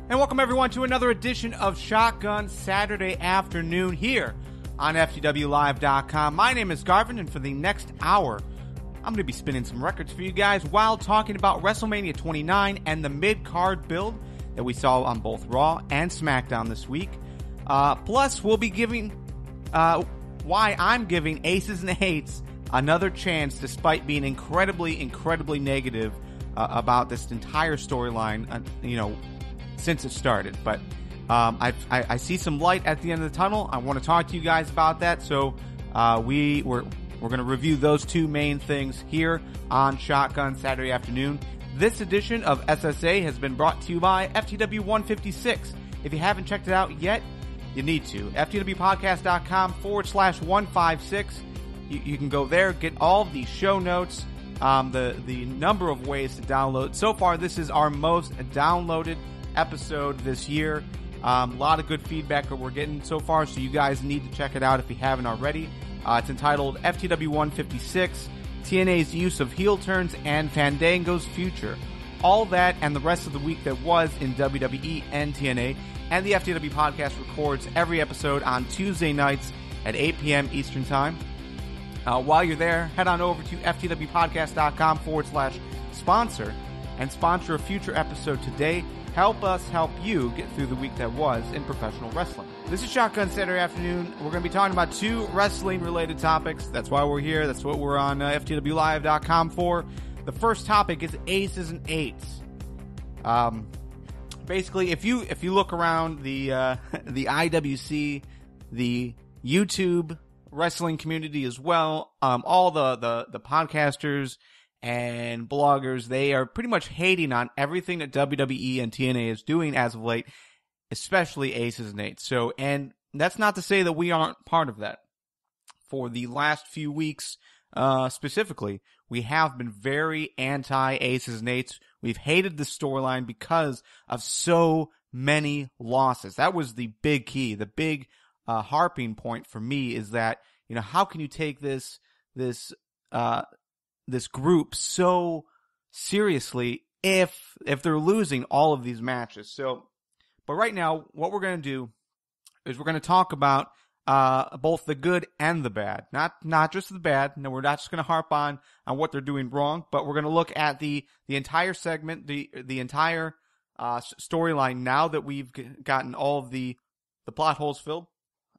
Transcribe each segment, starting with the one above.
And welcome everyone to another edition of Shotgun Saturday Afternoon here on FTWLive.com. My name is Garvin, and for the next hour, I'm going to be spinning some records for you guys while talking about WrestleMania 29 and the mid-card build that we saw on both Raw and SmackDown this week. Plus, we'll be giving why I'm giving Aces and Eights another chance despite being incredibly negative about this entire storyline, since it started. But I see some light at the end of the tunnel. I want to talk to you guys about that. So we're going to review those two main things here on Shotgun Saturday Afternoon. This edition of SSA has been brought to you by FTW 156. If you haven't checked it out yet, you need to. FTWpodcast.com/156. You can go there, get all of the show notes, the number of ways to download. So far, this is our most downloaded episode this year. A lot of good feedback that we're getting so far, so you guys need to check it out if you haven't already. It's entitled FTW 156, TNA's use of heel turns and Fandango's future. All that and the rest of the week that was in WWE and TNA. And the FTW podcast records every episode on Tuesday nights at 8 p.m. Eastern Time. While you're there, head on over to FTWpodcast.com/sponsor and sponsor a future episode today. Help us help you get through the week that was in professional wrestling. This is Shotgun Saturday Afternoon. We're going to be talking about two wrestling-related topics. That's why we're here. That's what we're on FTWLive.com for. The first topic is Aces and Eights. Basically, if you look around the IWC, the YouTube wrestling community as well, all the podcasters and bloggers, they are pretty much hating on everything that WWE and TNA is doing as of late, especially Aces and Eights. So, and that's not to say that we aren't part of that. For the last few weeks, specifically, we have been very anti-Aces and Eights. We've hated the storyline because of so many losses. That was the big key. The big harping point for me is that, how can you take this group so seriously if they're losing all of these matches? So, but right now, what we're going to do is we're going to talk about both the good and the bad. Not just the bad. No, we're not just going to harp on what they're doing wrong, but we're going to look at the entire segment, the entire storyline now that we've gotten all of the plot holes filled.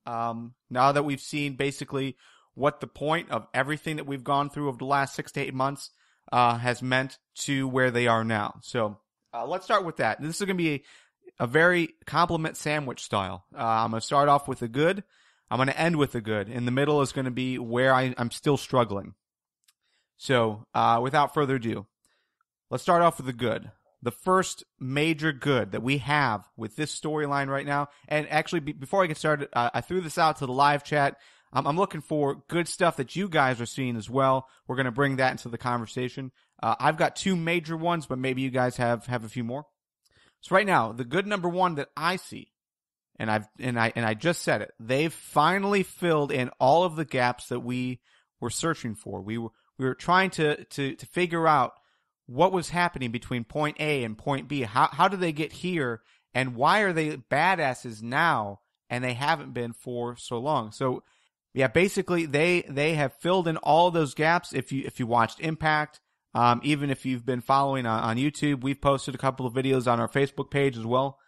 Now that we've seen basically what the point of everything that we've gone through over the last 6 to 8 months has meant to where they are now. So let's start with that. This is going to be a very compliment sandwich style. I'm going to start off with the good. I'm going to end with the good. In the middle is going to be where I'm still struggling. So without further ado, let's start off with the good. The first major good that we have with this storyline right now, and actually before I get started, I threw this out to the live chat. I'm looking for good stuff that you guys are seeing as well. We're going to bring that into the conversation. I've got two major ones, but maybe you guys have a few more. So right now, the good number one that I see, and I just said it, they've finally filled in all of the gaps that we were searching for. We were trying to figure out what was happening between point A and point B. How did they get here, and why are they badasses now and they haven't been for so long? So yeah, basically they have filled in all of those gaps. If you watched Impact, even if you've been following on YouTube, we've posted a couple of videos on our Facebook page as well.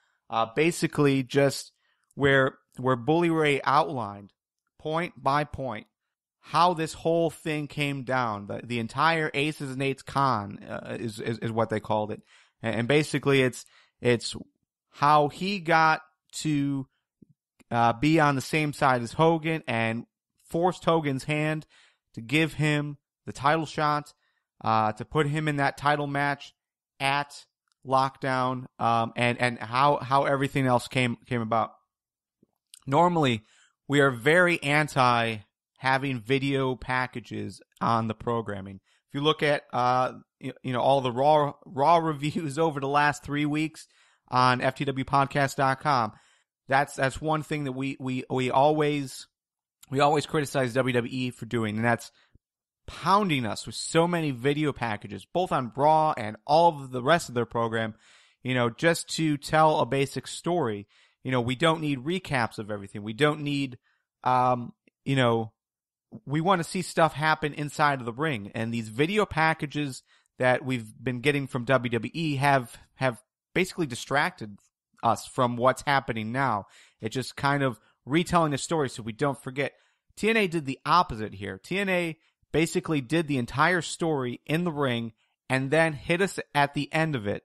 Basically just where Bully Ray outlined point by point how this whole thing came down. The entire Aces and Eights con is what they called it, and basically it's how he got to be on the same side as Hogan and forced Hogan's hand to give him the title shot, to put him in that title match at Lockdown, and how everything else came about. Normally, we are very anti having video packages on the programming. If you look at all the raw reviews over the last 3 weeks on FTWpodcast.com, that's one thing that we always criticize WWE for doing, and that's pounding us with so many video packages, both on Raw and all of the rest of their program. just to tell a basic story. We don't need recaps of everything. We don't need, we want to see stuff happen inside of the ring. And these video packages that we've been getting from WWE have basically distracted us from what's happening now. It's just kind of retelling the story so we don't forget. TNA did the opposite here. TNA basically did the entire story in the ring and then hit us at the end of it,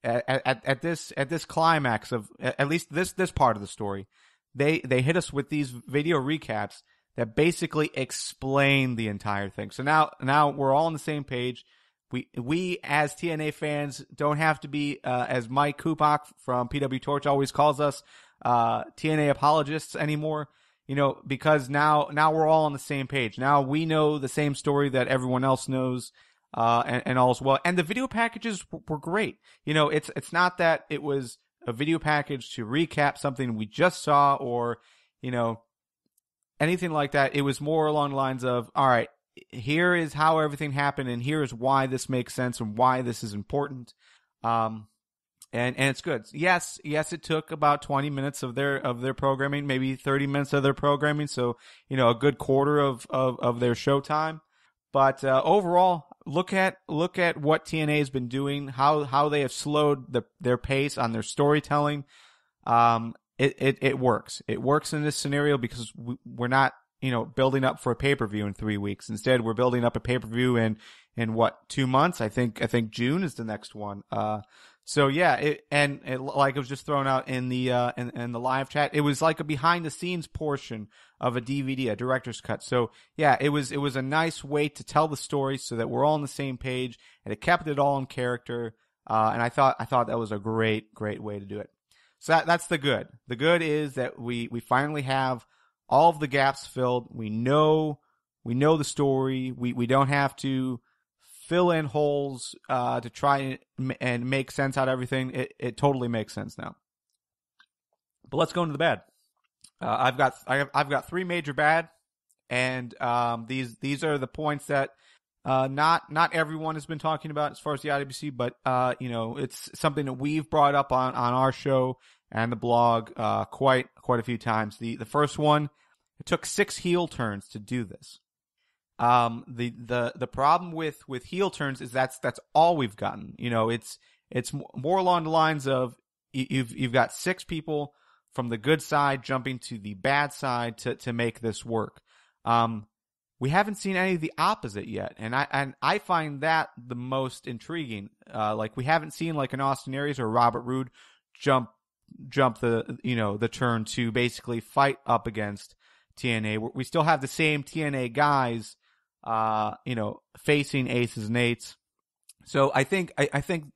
at this climax of at least this part of the story. They hit us with these video recaps that basically explain the entire thing. So now we're all on the same page. We as TNA fans don't have to be, as Mike Kupak from PW Torch always calls us, TNA apologists anymore, because now we're all on the same page. Now we know the same story that everyone else knows, and all as well. And the video packages were great. It's not that it was a video package to recap something we just saw or, anything like that. It was more along the lines of, all right, here is how everything happened, and here is why this makes sense and why this is important. And it's good. Yes, it took about 20 minutes of their programming, maybe 30 minutes of their programming, so a good quarter of their show time. But overall, look at what TNA has been doing, how they have slowed their pace on their storytelling. It works. It works in this scenario because we're not building up for a pay-per-view in 3 weeks. Instead, we're building up a pay-per-view in what, 2 months? I think June is the next one. So yeah, like it was just thrown out in the live chat. It was like a behind the scenes portion of a DVD, a director's cut. So yeah, it was a nice way to tell the story so that we're all on the same page, and it kept it all in character. And I thought that was a great way to do it. So that's the good. The good is that we finally have all of the gaps filled. We know the story. We don't have to fill in holes to try and make sense out of everything. It totally makes sense now. But let's go into the bad. I've got three major bad, and these are the points that not everyone has been talking about as far as the IWC, but it's something that we've brought up on our show and the blog quite a few times. The first one, it took 6 heel turns to do this. The problem with heel turns is that's all we've gotten. It's more along the lines of you've got 6 people from the good side jumping to the bad side to make this work. We haven't seen any of the opposite yet, and I find that the most intriguing. Like, we haven't seen like an Austin Aries or Robert Roode jump the turn to basically fight up against TNA. We still have the same TNA guys, facing aces and eights. So I think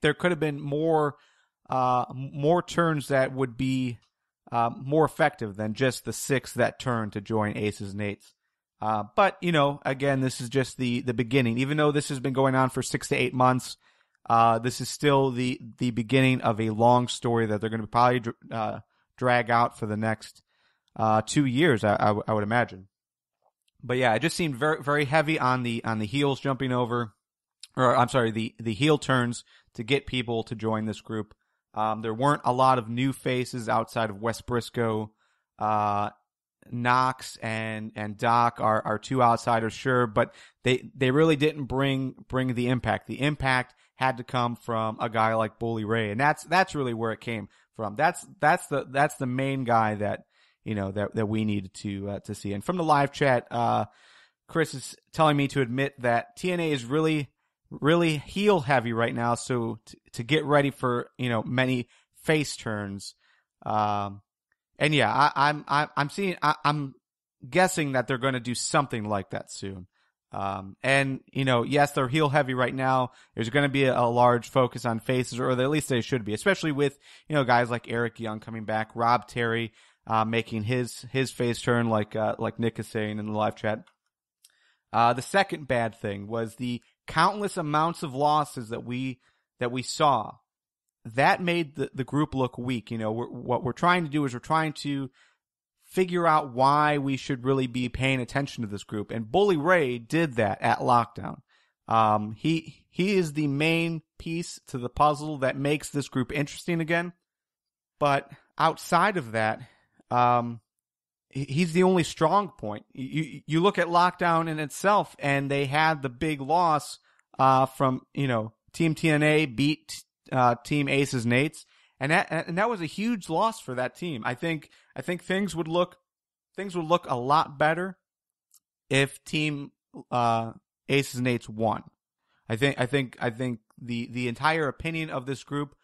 there could have been more turns that would be more effective than just the 6 that turn to join aces and eights. But again, this is just the beginning. Even though this has been going on for 6 to 8 months, this is still the beginning of a long story that they're going to probably drag out for the next 2 years, I would imagine. But yeah, it just seemed very, very heavy on the heels jumping over, or I'm sorry, the heel turns to get people to join this group. There weren't a lot of new faces outside of Wes Briscoe. Knox and Doc are 2 outsiders, sure, but they really didn't bring the impact. The impact had to come from a guy like Bully Ray, and that's really where it came from. That's the main guy that that we needed to see. And from the live chat, Chris is telling me to admit that TNA is really, really heel heavy right now. So to get ready for many face turns. And yeah, I'm guessing that they're going to do something like that soon. And yes, they're heel heavy right now. There's going to be a large focus on faces, or at least they should be, especially with, guys like Eric Young coming back, Rob Terry, making his face turn, like Nick is saying in the live chat. The second bad thing was the countless amounts of losses that we saw. That made the group look weak. What we're trying to do is we're trying to figure out why we should really be paying attention to this group. And Bully Ray did that at Lockdown. He is the main piece to the puzzle that makes this group interesting again. But outside of that, he's the only strong point. You look at Lockdown in itself, and they had the big loss from, Team TNA beat Team Aces Nates, and that was a huge loss for that team. I think things would look a lot better if Team Aces Nates won. I think the entire opinion of this group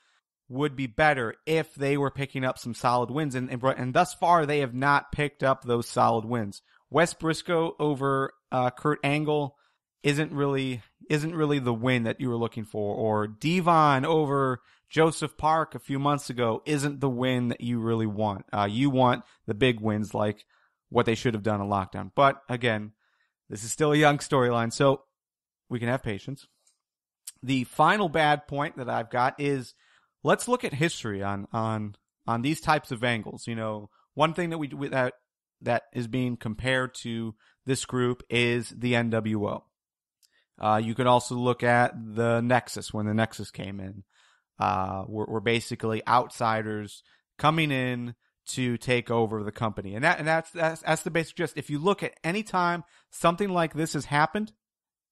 would be better if they were picking up some solid wins, and thus far they have not picked up those solid wins. Wes Briscoe over Kurt Angle isn't really the win that you were looking for, or Devon over Joseph Park a few months ago isn't the win that you really want. You want the big wins like what they should have done in Lockdown. But again, this is still a young storyline, so we can have patience. The final bad point that I've got is, let's look at history on these types of angles. One thing that is being compared to this group is the NWO. You could also look at the Nexus, when the Nexus came in. We're basically outsiders coming in to take over the company, and that's the basic gist. If you look at any time something like this has happened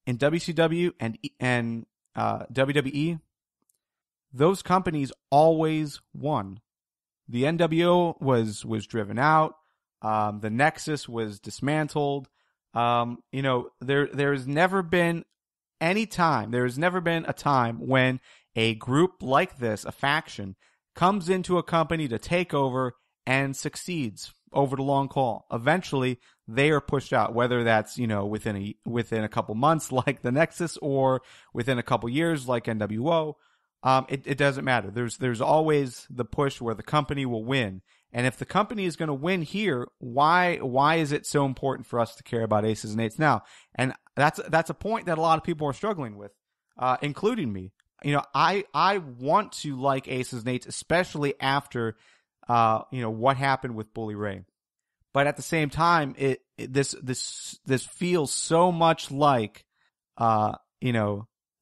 in WCW and WWE, those companies always won. The NWO was driven out. The Nexus was dismantled. There's never been a time when a group like this, a faction, comes into a company to take over and succeeds over the long haul. Eventually, they are pushed out, whether that's, within a couple months like the Nexus, or within a couple years like NWO. It doesn't matter. There's always the push where the company will win. And if the company is going to win here, why is it so important for us to care about Aces and Eights now? And that's a point that a lot of people are struggling with, including me. I want to like Aces and Eights, especially after what happened with Bully Ray. But at the same time, this feels so much like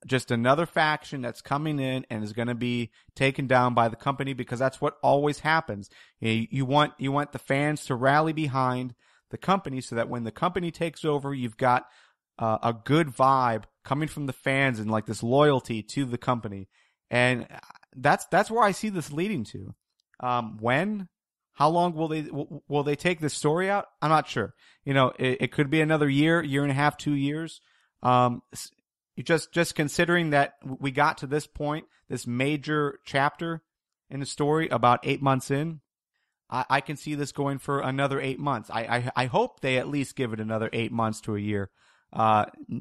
just another faction that's coming in and is going to be taken down by the company, because that's what always happens. You want the fans to rally behind the company, so that when the company takes over, you've got a good vibe coming from the fans and like this loyalty to the company. And that's where I see this leading to. How long will they take this story out? I'm not sure. It could be another year and a half, 2 years. Just considering that we got to this point, this major chapter in the story about 8 months in, I can see this going for another 8 months. I hope they at least give it another 8 months to a year.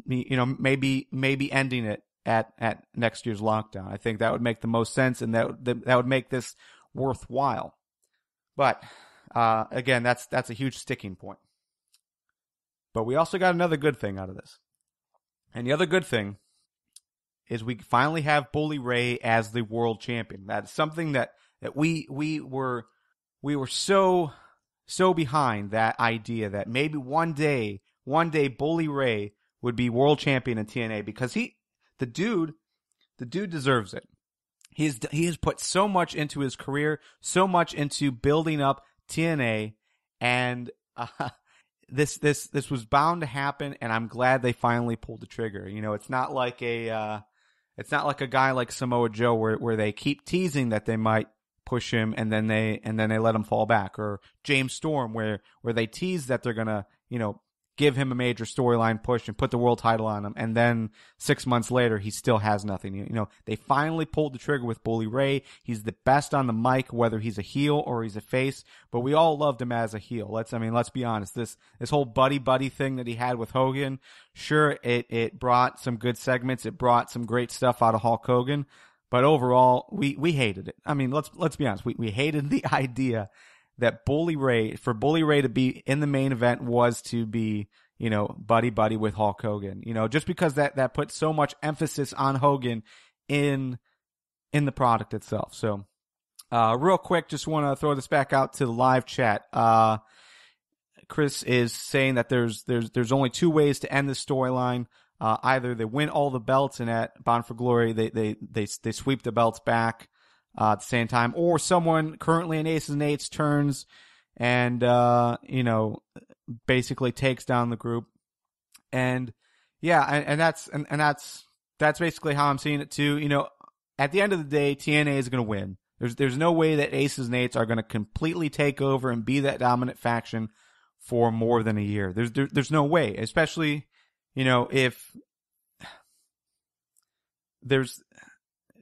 Maybe ending it at next year's Lockdown. I think that would make the most sense, and that would make this worthwhile. But again, that's a huge sticking point. But we also got another good thing out of this. And the other good thing is we finally have Bully Ray as the world champion. That's something that we were so behind, that idea that maybe one day Bully Ray would be world champion in TNA, because the dude deserves it. He has put so much into his career, so much into building up TNA, and this was bound to happen, and I'm glad they finally pulled the trigger. It's not like a guy like Samoa Joe where they keep teasing that they might push him and then they let him fall back, or James Storm where they tease that they're gonna give him a major storyline push and put the world title on him, and then 6 months later he still has nothing. They finally pulled the trigger with Bully Ray. He's the best on the mic, whether he's a heel or he's a face, but we all loved him as a heel. Let's be honest. This whole buddy thing that he had with Hogan, sure, it brought some good segments, it brought some great stuff out of Hulk Hogan, but overall we hated it. Let's be honest. We hated the idea that Bully Ray to be in the main event was to be, buddy with Hulk Hogan. Just because that put so much emphasis on Hogan in the product itself. So, real quick, just want to throw this back out to the live chat. Chris is saying that there's only two ways to end this storyline. Either they win all the belts and at Bound for Glory they sweep the belts back at the same time, or someone currently in Aces and Eights turns and basically takes down the group. And yeah, and that's basically how I'm seeing it too. At the end of the day, TNA is going to win. There's no way that Aces and Eights are going to completely take over and be that dominant faction for more than a year. There's no way, especially if there's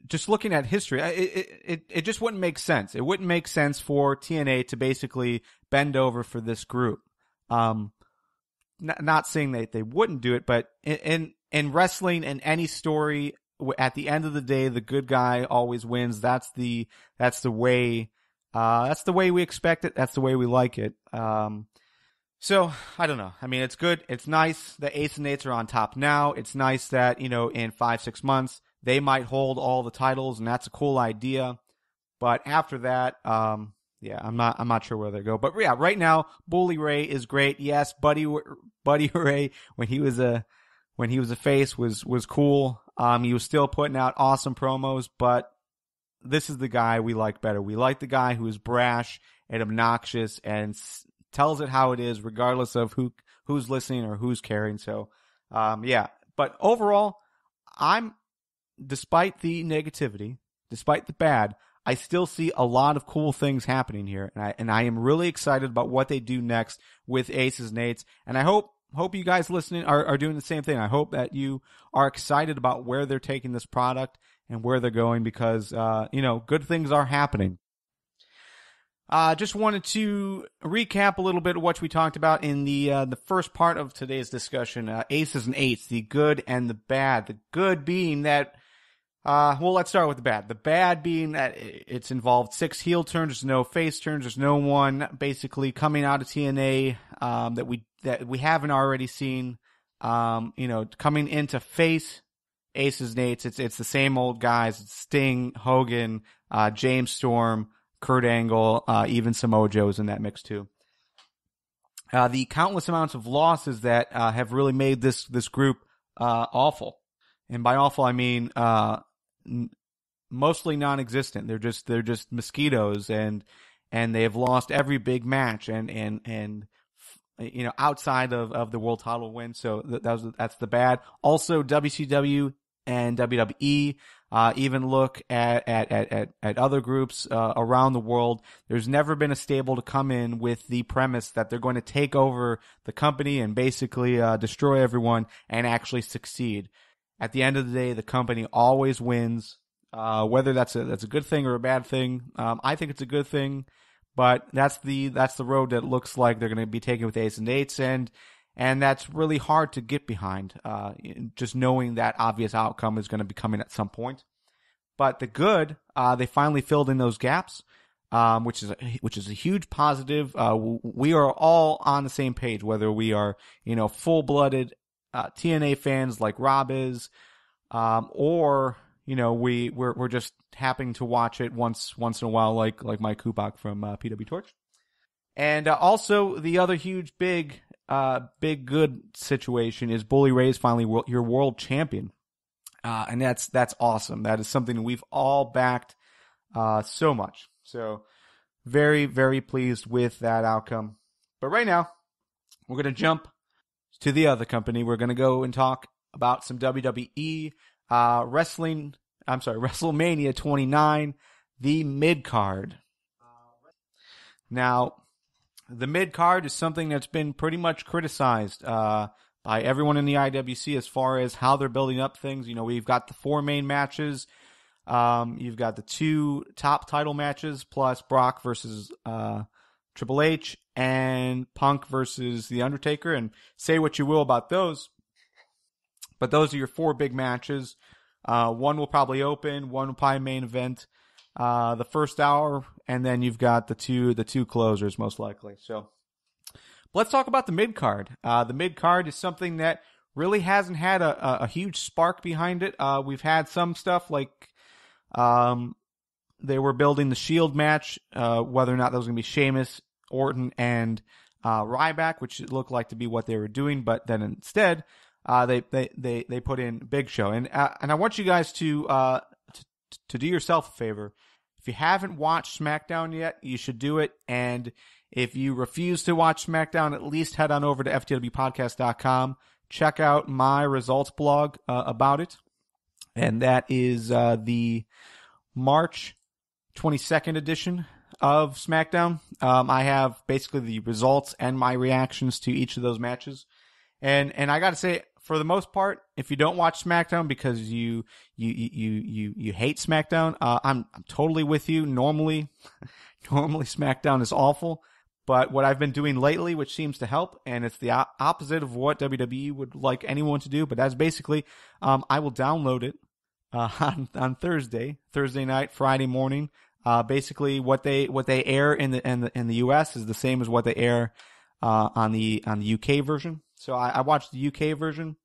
just looking at history, it just wouldn't make sense. It wouldn't make sense for TNA to basically bend over for this group. Not saying that they wouldn't do it, but in wrestling, in any story, at the end of the day, the good guy always wins. That's the way we expect it. That's the way we like it. So I don't know. I mean, it's good. It's nice that Aces and Eights are on top now. It's nice that, in 5-6 months, they might hold all the titles, and that's a cool idea. But after that, yeah, I'm not sure where they go. But yeah, right now, Bully Ray is great. Yes, Buddy Ray, when he was a face was cool. He was still putting out awesome promos, but this is the guy we like better. We like the guy who is brash and obnoxious and tells it how it is, regardless of who's listening or who's caring. So, yeah. But overall, despite the negativity, despite the bad, I still see a lot of cool things happening here, and I am really excited about what they do next with Aces and Eights. And I hope you guys listening are doing the same thing. I hope that you are excited about where they're taking this product and where they're going, because good things are happening. Just wanted to recap a little bit of what we talked about in the first part of today's discussion. Aces and Eights, the good and the bad. The good being that, let's start with the bad. The bad being that it's involved 6 heel turns, there's no face turns, there's no one basically coming out of TNA that we haven't already seen. Coming into face Aces and Eights, it's the same old guys. It's Sting, Hogan, James Storm, Kurt Angle, even Samoa Joe's in that mix too. The countless amounts of losses that have really made this group awful, and by awful I mean mostly non-existent. They're just mosquitoes, and they have lost every big match and outside of the world title win. So that's the bad. Also, WCW and WWE. Even look at other groups around the world. There's never been a stable to come in with the premise that they're going to take over the company and basically destroy everyone and actually succeed. At the end of the day, the company always wins. Whether that's a good thing or a bad thing, I think it's a good thing. But that's the road that looks like they're going to be taking with Aces and Eights, and that's really hard to get behind, just knowing that obvious outcome is going to be coming at some point. But the good, they finally filled in those gaps, which is a huge positive. We are all on the same page, whether we are, full-blooded TNA fans like Rob is, or we're just happening to watch it once in a while, like Mike Kubak from PW Torch. And also the other huge big good situation is Bully Ray is finally your world champion. And that's awesome. That is something we've all backed so much. So very, very pleased with that outcome. But right now, we're going to jump to the other company. We're going to go and talk about some WWE Wrestlemania 29, the midcard. Now, the midcard is something that's been pretty much criticized by everyone in the IWC as far as how they're building up things. We've got the 4 main matches. You've got the 2 top title matches, plus Brock versus Triple H and Punk versus The Undertaker. And say what you will about those, but those are your 4 big matches. One will probably open, one will probably main event the first hour, and then you've got the two closers most likely. So let's talk about the mid-card. The mid-card is something that really hasn't had a huge spark behind it. We've had some stuff like they were building the Shield match, whether or not that was going to be Sheamus, Orton, and Ryback, which it looked like to be what they were doing, but then instead they put in Big Show, and I want you guys to do yourself a favor. If you haven't watched SmackDown yet, you should do it. And if you refuse to watch SmackDown, at least head on over to ftwpodcast.com. Check out my results blog about it. And that is the March 22nd edition of SmackDown. I have basically the results and my reactions to each of those matches. And I got to say, for the most part, if you don't watch SmackDown because you hate SmackDown, I'm totally with you. Normally SmackDown is awful, but what I've been doing lately, which seems to help, and it's the opposite of what WWE would like anyone to do, but that's basically, I will download it on Thursday night, Friday morning. Basically, what they air in the US is the same as what they air on the UK version. So I watched the UK version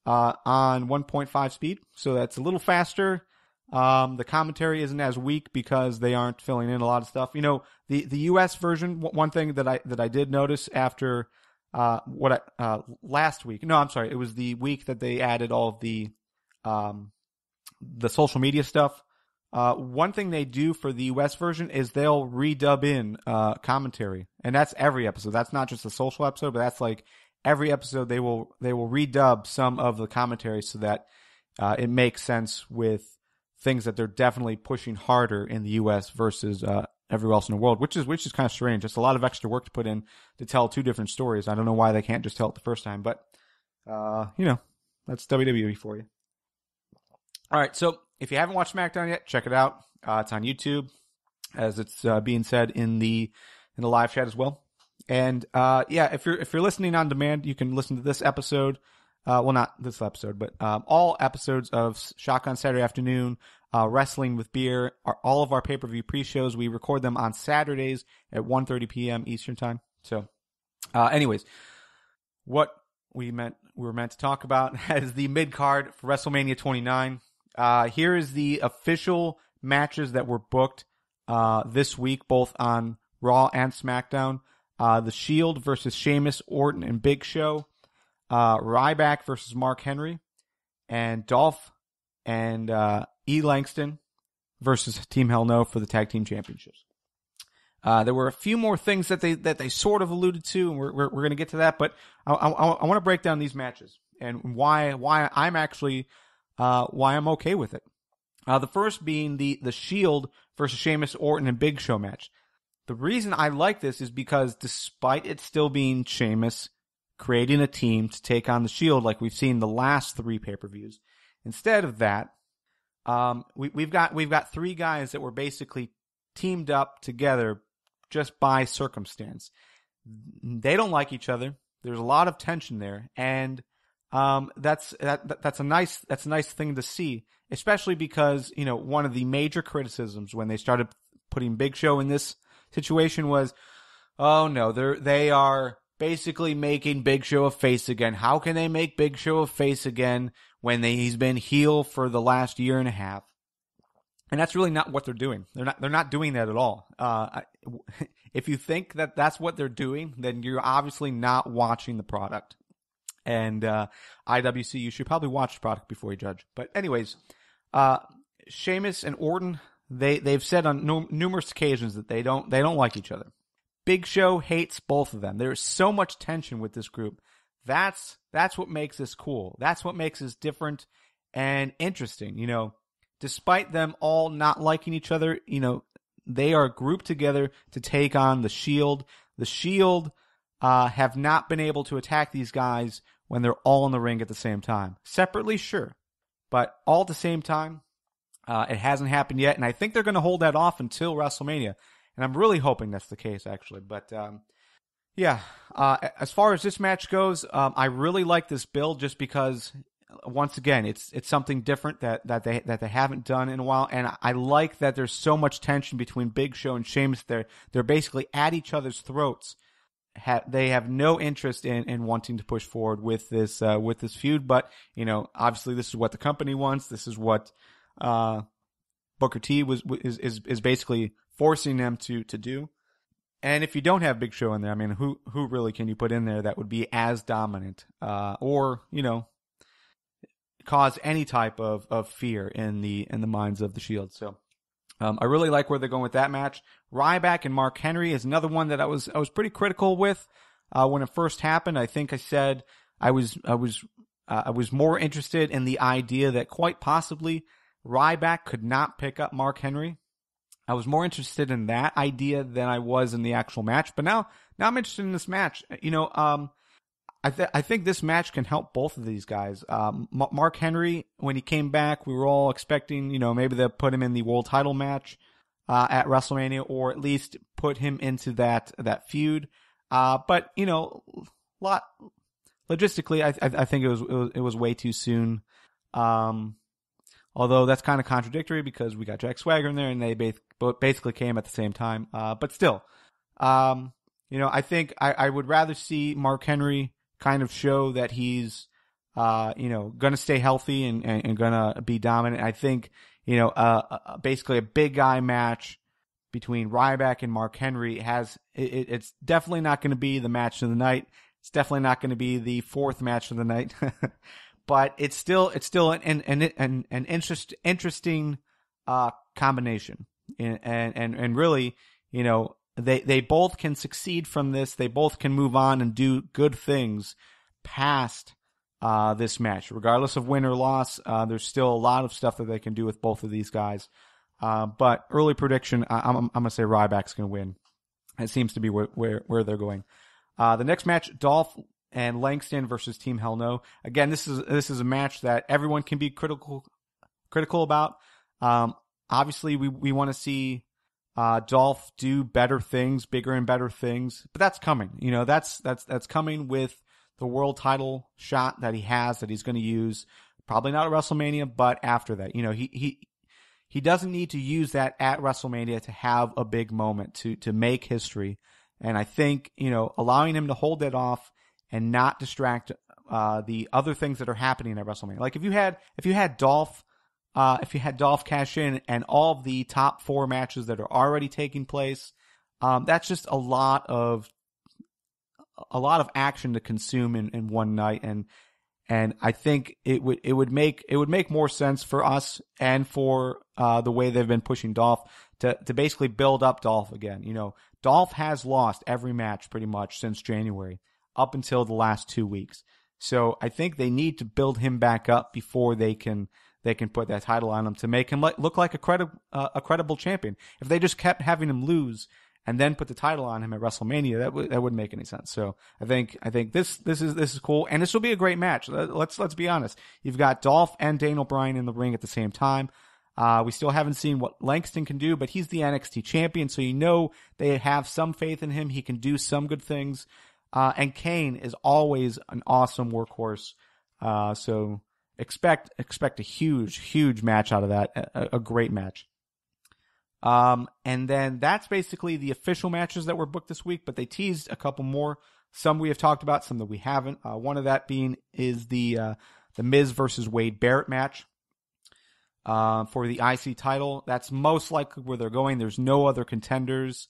on 1.5 speed, so that's a little faster. The commentary isn't as weak because they aren't filling in a lot of stuff. You know, the US version. One thing that I did notice after last week. No, I'm sorry. It was the week that they added all of the social media stuff. One thing they do for the US version is they'll redub in commentary, and that's every episode. That's not just a social episode, but that's like every episode they will redub some of the commentary so that it makes sense with things that they're definitely pushing harder in the US versus everywhere else in the world, which is kind of strange. It's a lot of extra work to put in to tell two different stories. I don't know why they can't just tell it the first time, but that's WWE for you. All right, so if you haven't watched SmackDown yet, check it out. It's on YouTube, as it's being said in the live chat as well. And if you're listening on demand, you can listen to this episode. Well, not this episode, but all episodes of Shotgun Saturday Afternoon, Wrestling with Beer, all of our pay-per-view pre-shows. We record them on Saturdays at 1:30 p.m. Eastern Time. So, anyways, what we were meant to talk about is the mid-card for WrestleMania 29. Here is the official matches that were booked this week, both on Raw and SmackDown. The Shield versus Sheamus, Orton, and Big Show. Ryback versus Mark Henry. And Dolph and E. Langston versus Team Hell No for the Tag Team Championships. There were a few more things that they sort of alluded to, and we're going to get to that. But I want to break down these matches and why I'm actually why I'm okay with it. The first being the Shield versus Sheamus, Orton, and Big Show match. The reason I like this is because despite it still being Sheamus creating a team to take on the Shield like we've seen the last three pay-per-views, instead of that, we've got three guys that were basically teamed up together just by circumstance. They don't like each other. There's a lot of tension there, and that's a nice thing to see, especially because, you know, one of the major criticisms when they started putting Big Show in this situation was, oh no, they are basically making Big Show a face again. How can they make Big Show a face again when he's been heel for the last year and a half? And that's really not what they're doing. They're not doing that at all. If you think that that's what they're doing, then you're obviously not watching the product. And IWC, you should probably watch the product before you judge. But anyways, Sheamus and Orton, they've said on numerous occasions that they don't like each other. Big Show hates both of them. There's so much tension with this group. That's what makes this cool. That's what makes this different and interesting. You know, despite them all not liking each other, you know, they are grouped together to take on the Shield. The Shield have not been able to attack these guys when they're all in the ring at the same time. Separately, sure, but all at the same time, it hasn't happened yet, and I think they're going to hold that off until WrestleMania, and I'm really hoping that's the case, actually. But as far as this match goes, I really like this build just because, once again, it's something different that they haven't done in a while, and I like that there's so much tension between Big Show and Sheamus. They're basically at each other's throats. They have no interest in wanting to push forward with this feud, but you know, obviously this is what the company wants. This is what Booker T is basically forcing them to do. And if you don't have Big Show in there, I mean, who really can you put in there that would be as dominant, or you know, cause any type of fear in the minds of the Shield. So I really like where they're going with that match. Ryback and Mark Henry is another one that I was pretty critical with when it first happened. I think I said I was more interested in the idea that quite possibly Ryback could not pick up Mark Henry. I was more interested in that idea than I was in the actual match. But now I'm interested in this match. I think this match can help both of these guys. Mark Henry, when he came back, we were all expecting, maybe they'll put him in the world title match at WrestleMania, or at least put him into that feud. But logistically, I think it was way too soon. Although that's kind of contradictory because we got Jack Swagger in there and they basically came at the same time. But still, I think I would rather see Mark Henry kind of show that he's, going to stay healthy and going to be dominant. I think, basically a big guy match between Ryback and Mark Henry it's definitely not going to be the match of the night. It's definitely not going to be the fourth match of the night. But it's still an interesting combination, and really, they both can succeed from this. They both can move on and do good things past this match, regardless of win or loss. There's still a lot of stuff that they can do with both of these guys. But early prediction, I'm gonna say Ryback's gonna win. It seems to be where they're going. The next match, Dolph and Langston versus Team Hell No. Again, this is a match that everyone can be critical about. Obviously, we want to see Dolph do better things, bigger and better things, but that's coming. That's coming with the world title shot that he has, that he's going to use. Probably not at WrestleMania, but after that, he doesn't need to use that at WrestleMania to have a big moment to make history. And I think allowing him to hold that off and not distract the other things that are happening at WrestleMania. Like if you had Dolph cash in and all of the top 4 matches that are already taking place, that's just a lot of action to consume in one night. And I think it would make more sense for us and for the way they've been pushing Dolph to basically build up Dolph again. Dolph has lost every match pretty much since January, up until the last 2 weeks. So I think they need to build him back up before they can put that title on him to make him look like a credible champion. If they just kept having him lose and then put the title on him at WrestleMania, that wouldn't make any sense. So I think this is cool, and this will be a great match. Let's be honest. You've got Dolph and Daniel Bryan in the ring at the same time. We still haven't seen what Langston can do, but he's the NXT champion, so they have some faith in him. He can do some good things. And Kane is always an awesome workhorse. So expect a huge match out of that. A great match. And then that's basically the official matches that were booked this week, but they teased a couple more. Some we have talked about, some that we haven't. One of that is the Miz versus Wade Barrett match. For the IC title. That's most likely where they're going. There's no other contenders.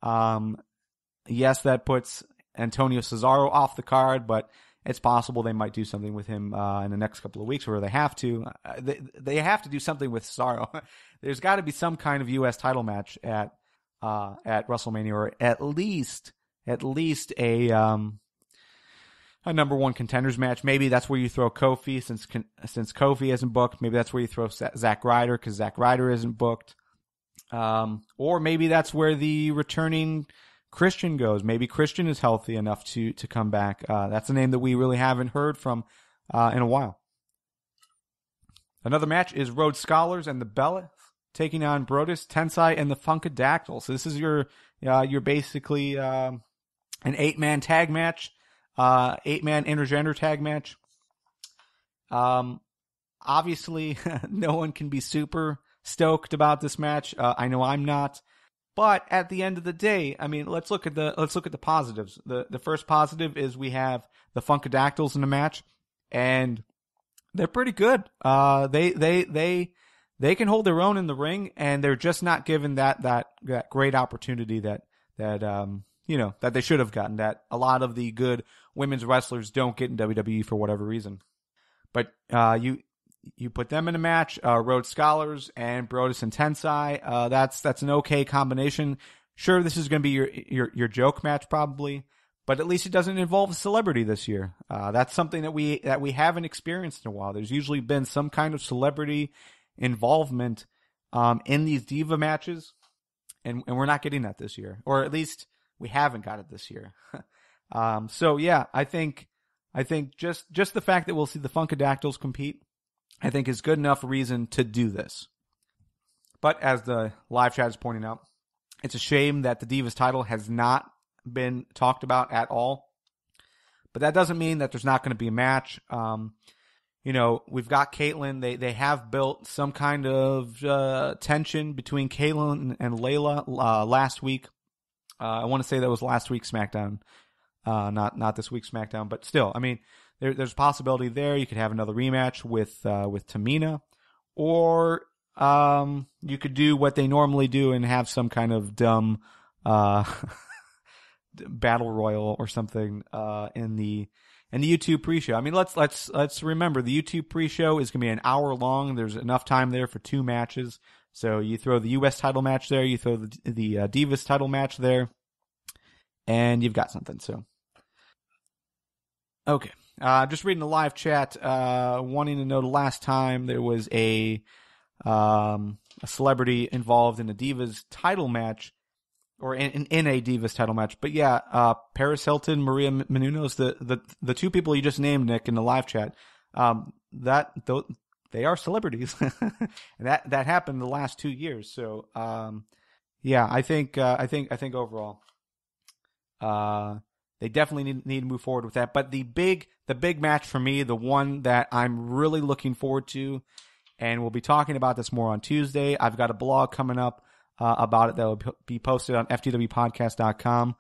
Yes, that puts Antonio Cesaro off the card, but it's possible they might do something with him in the next couple of weeks, or they have to. They have to do something with Cesaro. There's got to be some kind of U.S. title match at WrestleMania, or at least a number one contenders match. Maybe that's where you throw Kofi, since Kofi isn't booked. Maybe that's where you throw Zack Ryder, because Zack Ryder isn't booked. Or maybe that's where the returning Christian goes. Maybe Christian is healthy enough to come back. That's a name that we really haven't heard from in a while. Another match is Rhodes Scholars and the Bellas taking on Brodus, Tensai, and the Funkadactyls. So this is your basically an 8-man tag match. 8-man intergender tag match. Obviously, no one can be super stoked about this match. I know I'm not. But at the end of the day, I mean, let's look at the positives. The first positive is we have the Funkadactyls in the match, and they're pretty good. They can hold their own in the ring, and they're just not given that great opportunity that they should have gotten, that a lot of the good women's wrestlers don't get in WWE for whatever reason. But you put them in a match, Rhodes Scholars and Brodus and Tensai. That's an okay combination. Sure, this is going to be your joke match probably, but at least it doesn't involve a celebrity this year. That's something that we haven't experienced in a while. There's usually been some kind of celebrity involvement in these diva matches, and we're not getting that this year, or at least we haven't got it this year. So yeah, I think just the fact that we'll see the Funkadactyls compete, I think is good enough reason to do this. But as the live chat is pointing out, it's a shame that the Divas title has not been talked about at all. But that doesn't mean that there's not going to be a match. We've got Caitlyn. They have built some kind of tension between Caitlyn and Layla last week. I want to say that was last week's SmackDown, not this week's SmackDown. But still, I mean, there's a possibility there. You could have another rematch with Tamina, or you could do what they normally do and have some kind of dumb battle royal or something in the YouTube pre-show. I mean, let's remember the YouTube pre-show is going to be an hour long. There's enough time there for 2 matches. So you throw the US title match there, you throw the Divas title match there, and you've got something. So okay, just reading the live chat, wanting to know the last time there was a celebrity involved in a Divas title match, or in a Divas title match. But yeah, Paris Hilton, Maria Menounos, the 2 people you just named, Nick, in the live chat, they are celebrities. And that happened the last 2 years. So yeah, I think overall they definitely need to move forward with that. But the big match for me, the one that I'm really looking forward to, and we'll be talking about this more on Tuesday. I've got a blog coming up about it that will be posted on ftwpodcast.com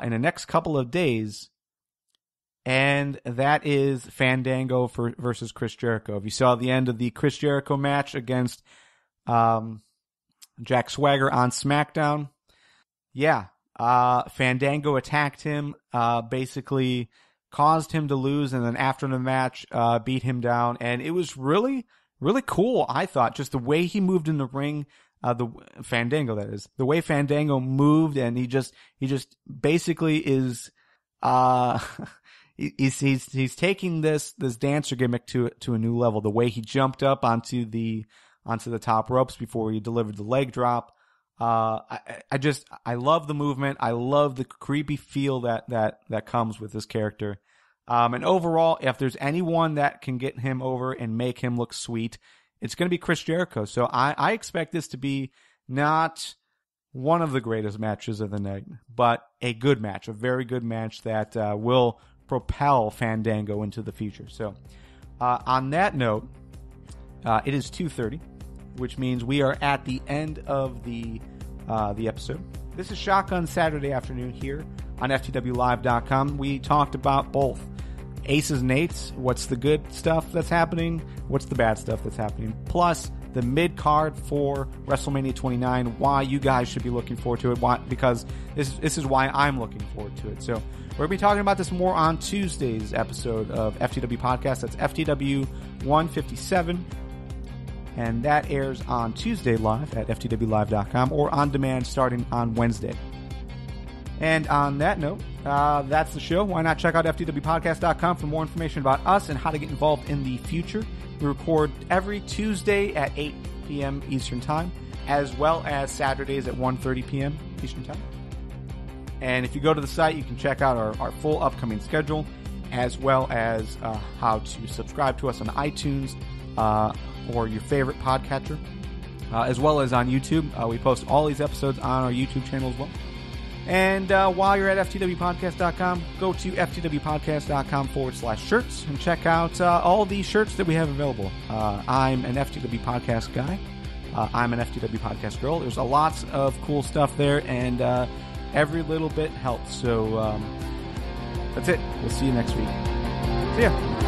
in the next couple of days, and that is Fandango versus Chris Jericho. If you saw the end of the Chris Jericho match against Jack Swagger on SmackDown, yeah, Fandango attacked him, basically caused him to lose, and then after the match beat him down, and it was really cool. I thought just the way he moved in the ring. The Fandango, that is, the way Fandango moved, and he just basically is, he's taking this dancer gimmick to a new level. The way he jumped up onto the top ropes before he delivered the leg drop. I love the movement. I love the creepy feel that comes with this character. And overall, if there's anyone that can get him over and make him look sweet, it's going to be Chris Jericho. So I expect this to be not one of the greatest matches of the night, but a good match, a very good match that will propel Fandango into the future. So on that note, it is 2:30, which means we are at the end of the episode. This is Shotgun Saturday Afternoon here on FTWLive.com. We talked about both Aces and Eights, what's the good stuff that's happening, what's the bad stuff that's happening, plus the mid-card for WrestleMania 29, why you guys should be looking forward to it, because this is why I'm looking forward to it. So we're going to be talking about this more on Tuesday's episode of FTW Podcast. That's FTW 157, and that airs on Tuesday live at FTWLive.com or on demand starting on Wednesday. And on that note, that's the show. Why not check out FTWpodcast.com for more information about us and how to get involved in the future. We record every Tuesday at 8 p.m. Eastern Time, as well as Saturdays at 1:30 p.m. Eastern Time. And if you go to the site, you can check out our full upcoming schedule, as well as how to subscribe to us on iTunes or your favorite podcatcher, as well as on YouTube. We post all these episodes on our YouTube channel as well. And while you're at FTWpodcast.com, go to FTWpodcast.com/shirts and check out all the shirts that we have available. I'm an FTW Podcast guy. I'm an FTW Podcast girl. There's a lots of cool stuff there, and every little bit helps. So that's it. We'll see you next week. See ya.